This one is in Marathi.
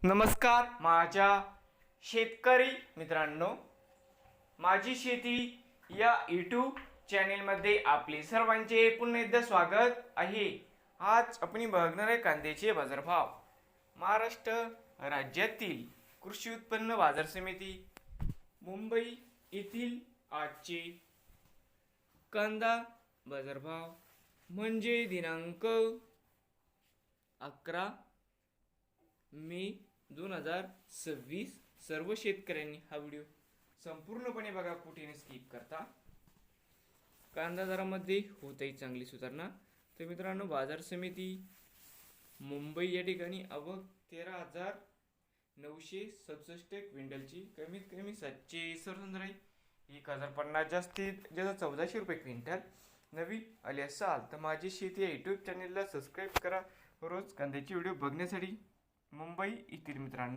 नमस्कार माझ्या शेतकरी मित्रांनो, माझी शेती या यूट्यूब चॅनेलमध्ये आपले सर्वांचे पुन्हा एकदा स्वागत आहे. आज आपण बघणार आहे कांद्याचे बाजारभाव. महाराष्ट्र राज्यातील कृषी उत्पन्न बाजार समिती मुंबई येथील आजचे कांदा बाजारभाव म्हणजे दिनांक 11 मे 2026. सर्व शेतकऱ्यांनी हा व्हिडिओ संपूर्णपणे बघा, कुठेही स्किप करता. कांदा दरामध्ये होत आहे चांगली सुधारणा. तर मित्रांनो, बाजार समिती मुंबई या ठिकाणी आवक 13,967 क्विंटलची, कमीत कमी 700 आहे. 1,050 जास्तीत जास्त 1400 रुपये क्विंटल. नवीन आले असाल तर माझी शेती या यूट्यूब चॅनेलला सबस्क्राईब करा रोज कांद्याचे व्हिडिओ बघण्यासाठी. मुंबई येथील मित्रांनो,